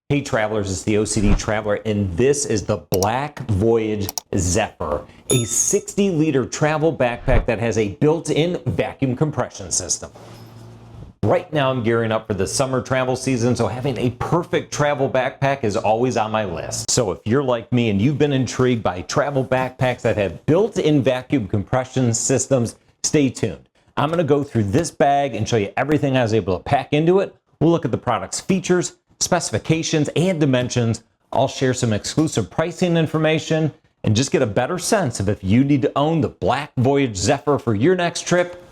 Hey travelers, it's the OCD Traveler, and this is the Black Voyage Zephyr, a 60-liter travel backpack that has a built-in vacuum compression system. Right now I'm gearing up for the summer travel season, so having a perfect travel backpack is always on my list. So if you're like me and you've been intrigued by travel backpacks that have built-in vacuum compression systems, stay tuned. I'm going to go through this bag and show you everything I was able to pack into it. We'll look at the product's features, specifications, and dimensions. I'll share some exclusive pricing information and just get a better sense of if you need to own the Black Voyage Zephyr for your next trip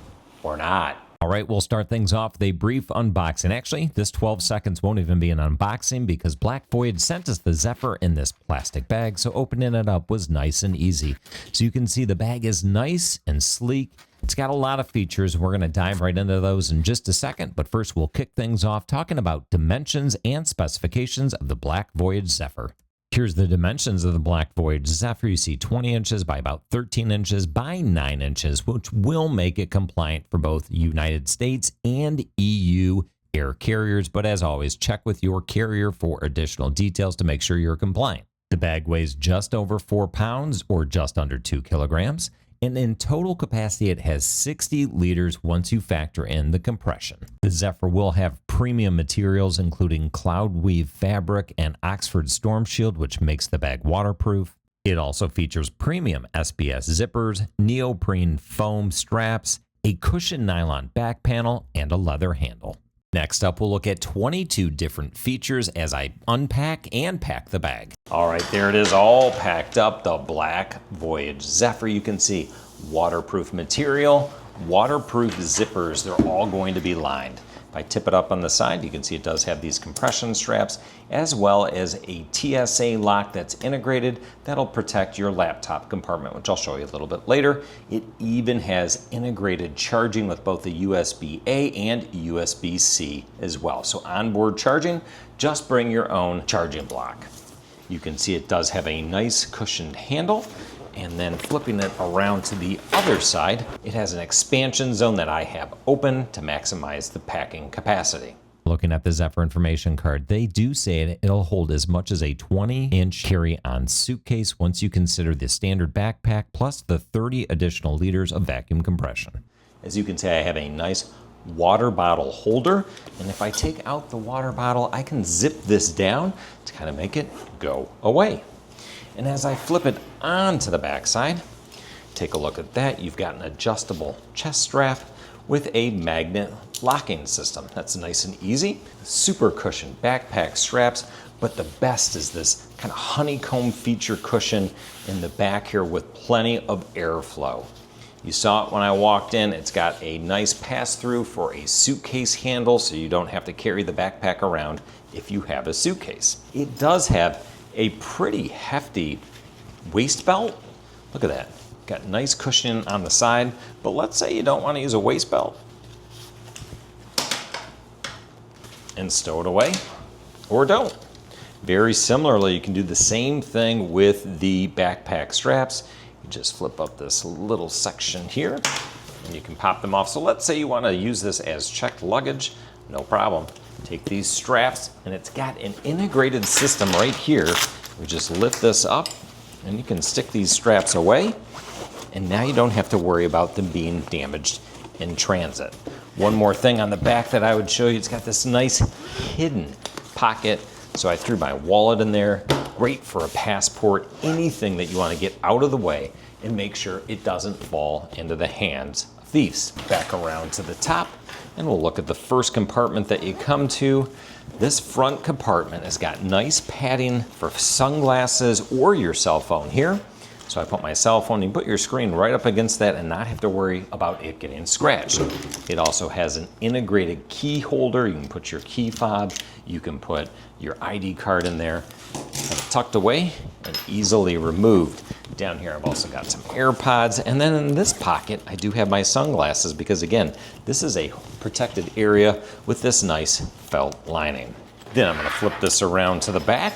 or not. All right, we'll start things off with a brief unboxing. Actually, this 12 seconds won't even be an unboxing because Black Voyage sent us the Zephyr in this plastic bag, so opening it up was nice and easy. So you can see the bag is nice and sleek. It's got a lot of features. We're going to dive right into those in just a second, but first we'll kick things off talking about dimensions and specifications of the Black Voyage Zephyr. Here's the dimensions of the Black Voyage Zephyr. You see 20 inches by about 13 inches by 9 inches, which will make it compliant for both United States and EU air carriers. But as always, check with your carrier for additional details to make sure you're compliant. The bag weighs just over 4 pounds or just under 2 kilograms. And in total capacity, it has 60 liters once you factor in the compression. The Zephyr will have premium materials, including cloud weave fabric and Oxford Storm Shield, which makes the bag waterproof. It also features premium SBS zippers, neoprene foam straps, a cushioned nylon back panel, and a leather handle. Next up, we'll look at 22 different features as I unpack and pack the bag. All right, there it is, all packed up, the Black Voyage Zephyr. You can see waterproof material, waterproof zippers. They're all going to be lined. If I tip it up on the side, you can see it does have these compression straps, as well as a TSA lock that's integrated that'll protect your laptop compartment, which I'll show you a little bit later. It even has integrated charging with both the USB-A and USB-C as well. So onboard charging, just bring your own charging block. You can see it does have a nice cushioned handle. And then flipping it around to the other side, it has an expansion zone that I have open to maximize the packing capacity. Looking at the Zephyr information card, they do say it'll hold as much as a 20-inch carry-on suitcase once you consider the standard backpack plus the 30 additional liters of vacuum compression. As you can see, I have a nice water bottle holder, and if I take out the water bottle, I can zip this down to kind of make it go away. And as I flip it onto the backside, take a look at that. You've got an adjustable chest strap with a magnet locking system. That's nice and easy. Super cushioned backpack straps, but the best is this kind of honeycomb feature cushion in the back here with plenty of airflow. You saw it when I walked in. It's got a nice pass-through for a suitcase handle, so you don't have to carry the backpack around if you have a suitcase. It does have a pretty hefty waist belt. Look at that. Got nice cushioning on the side, but let's say you don't want to use a waist belt and stow it away, or don't. Very similarly, you can do the same thing with the backpack straps. You just flip up this little section here and you can pop them off. So let's say you want to use this as checked luggage, no problem. Take these straps, and it's got an integrated system right here. We just lift this up, and you can stick these straps away, and now you don't have to worry about them being damaged in transit. One more thing on the back that I would show you, it's got this nice hidden pocket. So I threw my wallet in there, great for a passport, anything that you want to get out of the way and make sure it doesn't fall into the hands of thieves. Back around to the top, and we'll look at the first compartment that you come to. This front compartment has got nice padding for sunglasses or your cell phone here. So I put my cell phone, you put your screen right up against that and not have to worry about it getting scratched. It also has an integrated key holder. You can put your key fob, you can put your ID card in there, tucked away and easily removed. Down here I've also got some AirPods, and then in this pocket I do have my sunglasses because again, this is a protected area with this nice felt lining. Then I'm going to flip this around to the back,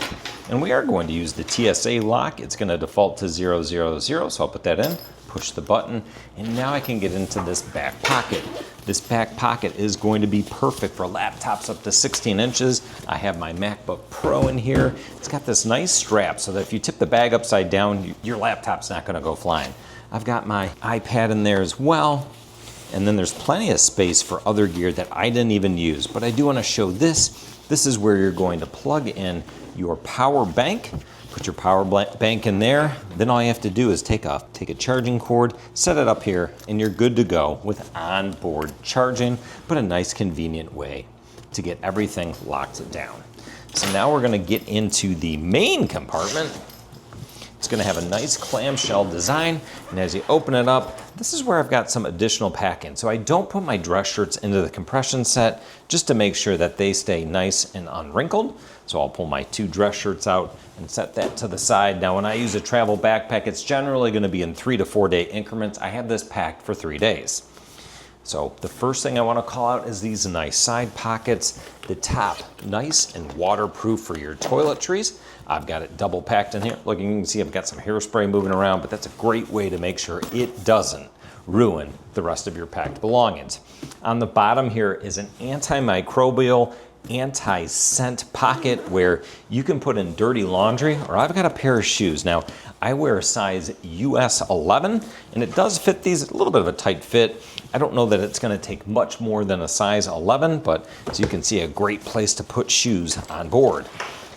and we are going to use the TSA lock. It's going to default to 000, so I'll put that in, push the button, and now I can get into this back pocket. This back pocket is going to be perfect for laptops up to 16 inches. I have my MacBook Pro in here. It's got this nice strap so that if you tip the bag upside down, your laptop's not gonna go flying. I've got my iPad in there as well. And then there's plenty of space for other gear that I didn't even use, but I do want to show this. This is where you're going to plug in your power bank. Put your power bank in there. Then all you have to do is take a charging cord, set it up here, and you're good to go with onboard charging, but a nice convenient way to get everything locked down. So now we're going to get into the main compartment. It's going to have a nice clamshell design, and as you open it up, this is where I've got some additional packing. So I don't put my dress shirts into the compression set just to make sure that they stay nice and unwrinkled. So I'll pull my 2 dress shirts out and set that to the side. Now when I use a travel backpack, it's generally going to be in 3 to 4 day increments. I have this packed for 3 days. So the first thing I want to call out is these nice side pockets. The top, nice and waterproof for your toiletries. I've got it double packed in here. Look, you can see I've got some hairspray moving around, but that's a great way to make sure it doesn't ruin the rest of your packed belongings. On the bottom here is an antimicrobial, anti-scent pocket where you can put in dirty laundry, or I've got a pair of shoes. Now, I wear a size US 11, and it does fit these, a little bit of a tight fit. I don't know that it's gonna take much more than a size 11, but as you can see, a great place to put shoes on board.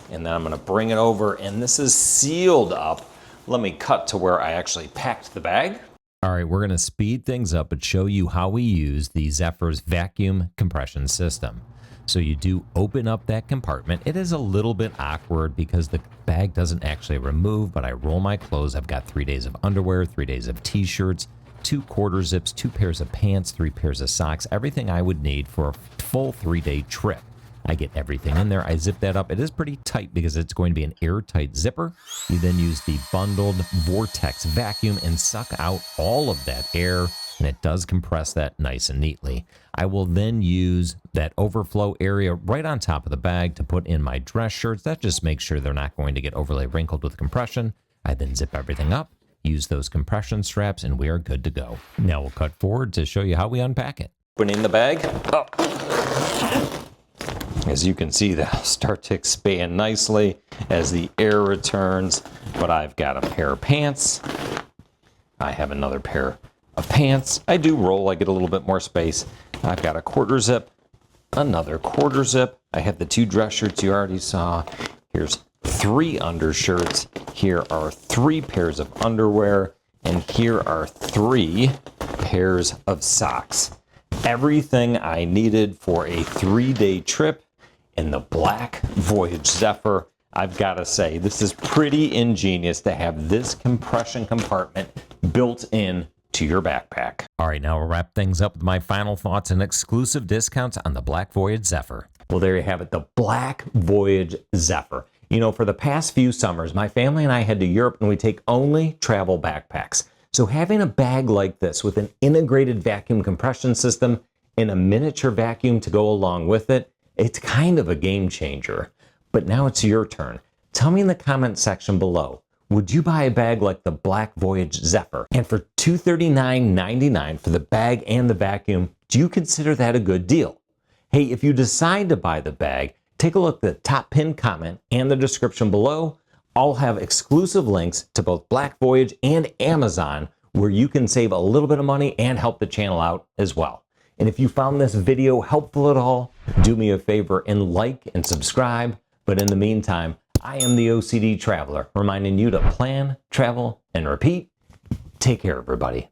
And then I'm gonna bring it over, and this is sealed up. Let me cut to where I actually packed the bag. All right, we're gonna speed things up and show you how we use the Zephyr's vacuum compression system. So you do open up that compartment. It is a little bit awkward because the bag doesn't actually remove, but I roll my clothes. I've got 3 days of underwear, 3 days of t-shirts, 2 quarter zips, 2 pairs of pants, 3 pairs of socks, everything I would need for a full 3-day trip. I get everything in there. I zip that up. It is pretty tight because it's going to be an airtight zipper. You then use the bundled Vortex vacuum and suck out all of that air, and it does compress that nice and neatly. I will then use that overflow area right on top of the bag to put in my dress shirts. That just makes sure they're not going to get overly wrinkled with compression. I then zip everything up, use those compression straps, and we are good to go. Now we'll cut forward to show you how we unpack it. Opening the bag up. As you can see, they'll start to expand nicely as the air returns, but I've got a pair of pants. I have another pair of pants. I do roll, I get a little bit more space. I've got a quarter zip, another quarter zip. I have the 2 dress shirts you already saw. Here's 3 undershirts. Here are 3 pairs of underwear, and here are 3 pairs of socks. Everything I needed for a 3-day trip in the Black Voyage Zephyr. I've got to say, this is pretty ingenious to have this compression compartment built in to your backpack. All right, now we'll wrap things up with my final thoughts and exclusive discounts on the Black Voyage Zephyr. Well, there you have it, the Black Voyage Zephyr. You know, for the past few summers, my family and I head to Europe and we take only travel backpacks. So having a bag like this with an integrated vacuum compression system and a miniature vacuum to go along with it, it's kind of a game changer. But now it's your turn. Tell me in the comment section below, would you buy a bag like the Black Voyage Zephyr? And for $239.99 for the bag and the vacuum, do you consider that a good deal? Hey, if you decide to buy the bag, take a look at the top pinned comment and the description below. I'll have exclusive links to both Black Voyage and Amazon where you can save a little bit of money and help the channel out as well. And if you found this video helpful at all, do me a favor and like and subscribe. But in the meantime, I am the OCD Traveler, reminding you to plan, travel, and repeat. Take care, everybody.